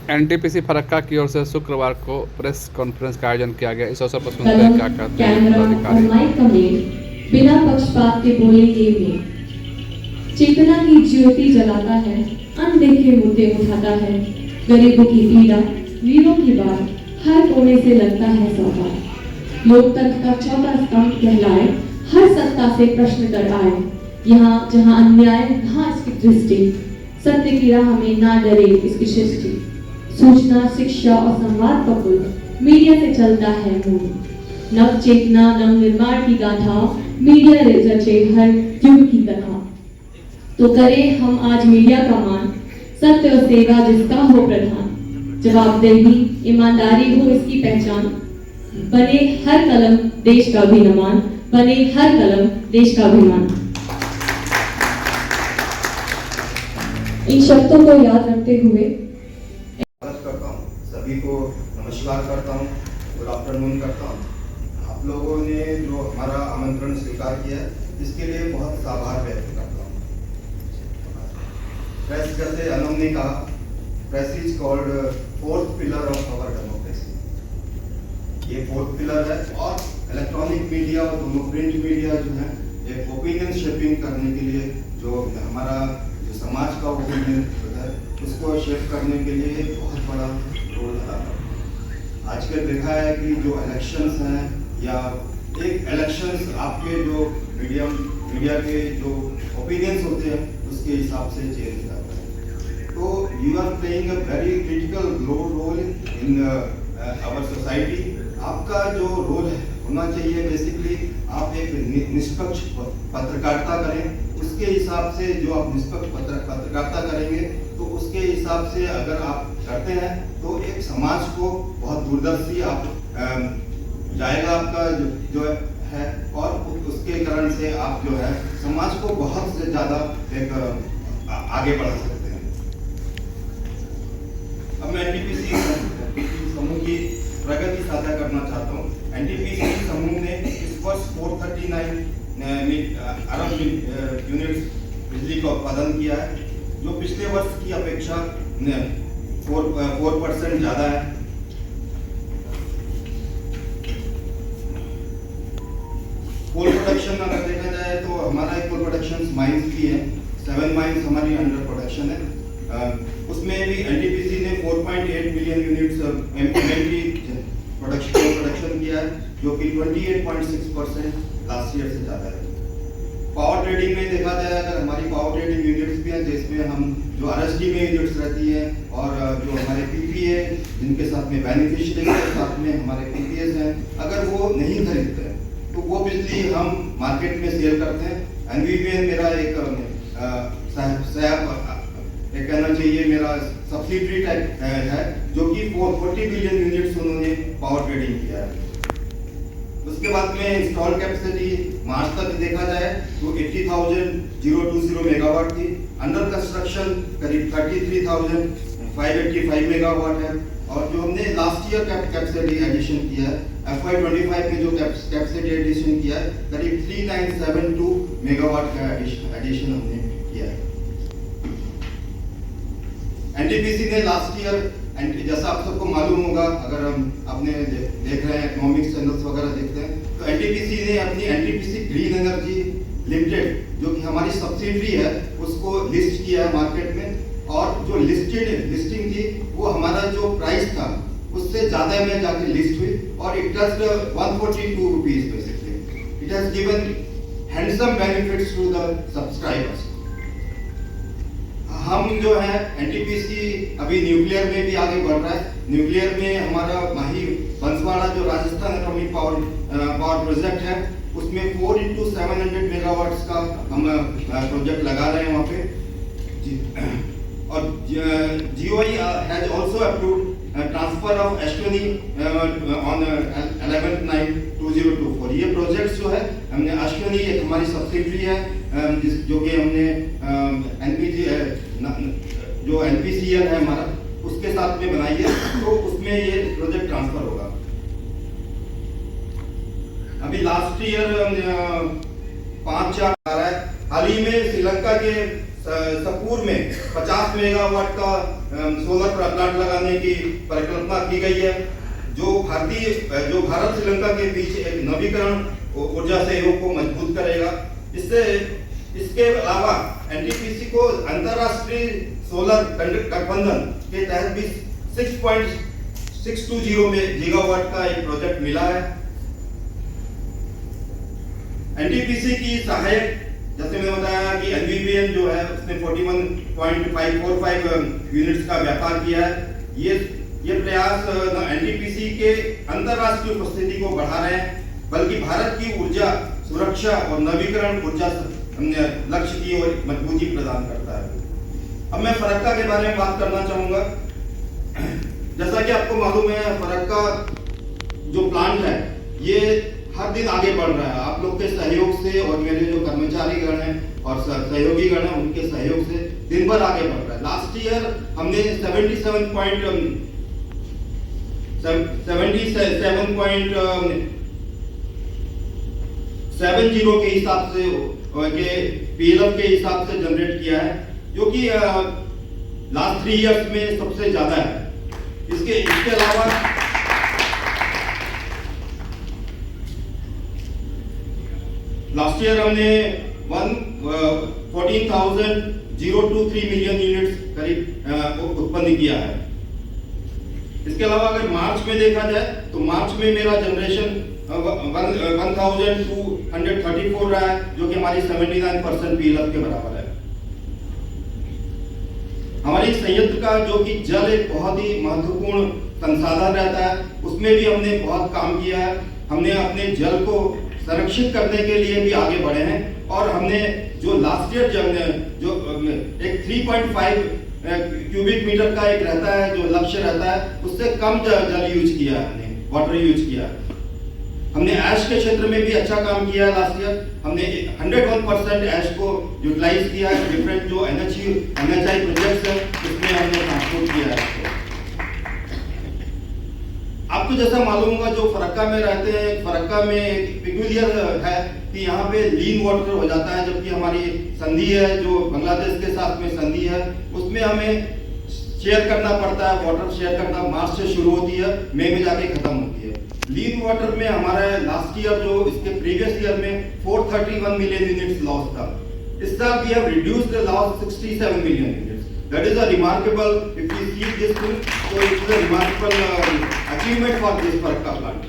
NTPC Farakka की ओर से शुक्रवार को प्रेस कॉन्फ्रेंस का आयोजन किया गया। इस अवसर पर सुनते हैं क्या कहते हैं पदाधिकारी। बिना पक्षपात के बोलेंगे में चेतना की ज्योति जलाता है, अनदेखे मुद्दे उठाता है, गरीबों की पीड़ा, वीरों की बात हर कोने से लगता है सौदा। लोकतंत्र का चौथा स्तंभ कहलाए, हर सत्ता से प्रश्न कर आए। यहाँ जहाँ अन्याय वहाँ इसकी दृष्टि, सत्य की राह में ना डरे इसकी सृष्टि। सूचना, शिक्षा और संवाद का पुल मीडिया से चलता है मूल। नव चेतना, नव निर्माण की गाथा, मीडिया रचे हर युग की कथा। तो करें हम आज मीडिया का मान, सत्य और सेवा जिसका हो प्रधान। जवाबदेही, ईमानदारी हो इसकी पहचान। बने हर कलम देश का अभिमान, बने हर कलम देश का अभिमान। इन शब्दों को याद रखते हुए करता हूँ, सभी को नमस्कार करता हूँ, गुड आफ्टरनून करता हूँ। आप लोगों ने जो हमारा आमंत्रण स्वीकार किया इसके लिए बहुत आभार व्यक्त करता हूँ। प्रेस, जैसे अनम ने कहा, press is called fourth pillar of our democracy. ये फोर्थ पिलर है और इलेक्ट्रॉनिक मीडिया और दोनों प्रिंट मीडिया जो है एक ओपिनियन शेपिंग करने के लिए, जो हमारा जो समाज का ओपिनियन है उसको शेप करने के लिए बहुत बड़ा रोल अदा करता है। आजकल देखा है कि जो इलेक्शंस हैं या एक इलेक्शंस आपके जो मीडिया के जो ओपिनियंस होते हैं उसके हिसाब से चेंज जाता है। तो you are playing a very critical role in our society. आपका जो रोल है होना चाहिए बेसिकली आप एक निष्पक्ष पत्रकारिता करें। उसके हिसाब से जो आप निष्पक्ष पत्रकारिता करेंगे तो उसके हिसाब से अगर आप करते हैं तो एक समाज को बहुत दूरदर्शी आप जाएगा आपका जो है, और उसके कारण से आप जो है समाज को बहुत से ज़्यादा एक आगे बढ़ा सकते हैं। अब मैं एनटीपीसी समूह की प्रगति साझा करना चाहता हूँ। एनटीपीसी समूह ने इस वर्ष 439 अरब यूनिट्स बिजली का उत्पादन किया है, जो पिछले वर्ष की अपेक्षा 4% ज़्यादा है। कोल प्रोडक्शन अगर देखा जाए तो हमारा एक कोल प्रोडक्शन माइंस भी है, 7 माइंस हमारी अंडर प्रोडक्शन है। उसमें भी एनटीपीसी ने 4.8 मिलियन यूनिट्स एमएनटी प्रोडक्शन किया है, जो कि 28.6% लास्ट ईयर से ज़्यादा है। पावर ट्रेडिंग में देखा जाए अगर हमारी पावर ट्रेडिंग यूनिट्स भी हैं जिसमें हम जो आरएसडी में यूनिट्स रहती हैं और जो हमारे पीपीए जिनके साथ में बेनिफिशियरी के साथ में हमारे पीपीएस हैं, अगर वो नहीं खरीदते हैं तो वो बिजली हम मार्केट में सेल करते हैं। एनवीवीएन मेरा एक कहना चाहिए मेरा सब्सिडरी टाइप है, जो कि 40 बिलियन यूनिट्स उन्होंने पावर ट्रेडिंग किया है। उसके बाद में इंस्टॉल कैपेसिटी मार्च तक देखा जाए तो 80,020 मेगावाट थी। अंडर कंस्ट्रक्शन करीब 33,585 मेगावाट है। और जो हमने लास्ट ईयर कैपेसिटी एडिशन किया है FY25 में जो कैपेसिटी एडिशन किया है करीब 3972 मेगावाट का एडिशन हमने किया है। एनटीपीसी ने लास्ट ईयर, जैसा आप सबको मालूम होगा अगर हम अपने देख रहे हैं इकोनॉमिक्स चैनल्स वगैरह देखते हैं, तो एनटीपीसी ने अपनी एनटीपीसी ग्रीन एनर्जी लिमिटेड जो कि हमारी सब्सिडरी है उसको लिस्ट किया है मार्केट में। और जो लिस्टिंग थी वो हमारा जो प्राइस था उससे ज़्यादा में जाके लिस्ट हुई और it touched 142 rupees basically. It has given handsome benefits to the subscribers. हम जो है एनटीपीसी अभी न्यूक्लियर में भी आगे बढ़ रहा है। न्यूक्लियर में हमारा माही बंसवाड़ा जो राजस्थान एटॉमिक पावर प्रोजेक्ट है उसमें 4 into 700 मेगावाट्स का हम प्रोजेक्ट लगा रहे हैं वहाँ पे। और GOE has also approved transfer of Ashwini on 11/9/2024। ये प्रोजेक्ट्स जो है हमने अश्विनी एक हमारी सब्सिडरी है जो कि हमने एनपीजी जो एनपीसीएल है हमारा उसके साथ में बनाई है, तो उसमें ये प्रोजेक्ट ट्रांसफर होगा। अभी लास्ट ईयर 5-4 आ रहा है। हाल ही में श्रीलंका के सपूर में 50 मेगावाट का सोलर प्लांट लगाने की परिकल्पना की गई है, जो भारत श्रीलंका के बीच एक नवीकरण ऊर्जा सहयोग को मजबूत करेगा। इसके अलावा एनटीपीसी को अंतरराष्ट्रीय सोलर गठबंधन के तहत भी 6.620 गीगावाट का एक प्रोजेक्ट मिला है। एनटीपीसी की सहायक, जैसे मैंने बताया कि एनवीवीएन जो है उसने 41.545 यूनिट्स का व्यापार किया है। ये प्रयास एनटीपीसी के अंतरराष्ट्रीय उपस्थिति को बढ़ा रहे हैं, बल्कि भारत की ऊर्जा सुरक्षा और नवीकरण ऊर्जा लक्ष्य की ओर मजबूती प्रदान करता है। अब मैं फरक्का के बारे में बात करना चाहूंगा। जैसा कि आपको मालूम है, फरक्का जो प्लांट है ये हर दिन आगे बढ़ रहा है। आप लोग के सहयोग से और मेरे जो कर्मचारी गण हैं और सहयोगी गण हैं उनके सहयोग से दिन भर आगे बढ़ रहा है। लास्ट ईयर हमने 77.70 के हिसाब से पीएलएफ के हिसाब से जनरेट किया है, जो कि लास्ट 3 इयर्स में सबसे ज्यादा है। इसके अलावा लास्ट ईयर हमने 14,023 मिलियन यूनिट्स करीब उत्पन्न किया है। इसके अलावा अगर मार्च में देखा जाए तो मार्च में मेरा जनरेशन 1234 रहा है, जो कि हमारी 79% पीएलएफ के बराबर है। हमारी संयंत्र का जो कि जल एक बहुत ही महत्वपूर्ण संसाधन रहता है, उसमें भी हमने बहुत काम किया है। हमने अपने जल को संरक्षित करने के लिए भी आगे बढ़े हैं और हमने जो लास्ट ईयर जो एक 3.5 क्यूबिक मीटर का एक रहता है जो लक्ष्य रहता है, उससे कम जल यूज किया है, हमने वाटर यूज किया है। हमने ऐश के क्षेत्र में भी अच्छा काम किया है। लास्ट ईयर हमने 101% ऐश को यूटिलाइज किया है। डिफरेंट जो NHI प्रोजेक्ट्स है उसमें हमने ट्रांसपोर्ट किया है। आपको जैसा मालूम होगा, जो फरक्का में रहते हैं, फरक्का में एक पिक्यूलियर है कि यहाँ पे लीन वाटर हो जाता है, जबकि हमारी संधि है जो बांग्लादेश के साथ में संधि है, उसमें हमें शेयर करना पड़ता है। वाटर शेयर करना मार्च से शुरू होती है, मई में जाके खत्म होती है। लीन वाटर में हमारा लास्ट ईयर जो इसके प्रीवियस ईयर में 431 मिलियन यूनिट्स लॉस था। इस साल we have reduced the loss 67 million units. That is a remarkable, if we see this thing, so it is a remarkable achievement for this Farakka plant.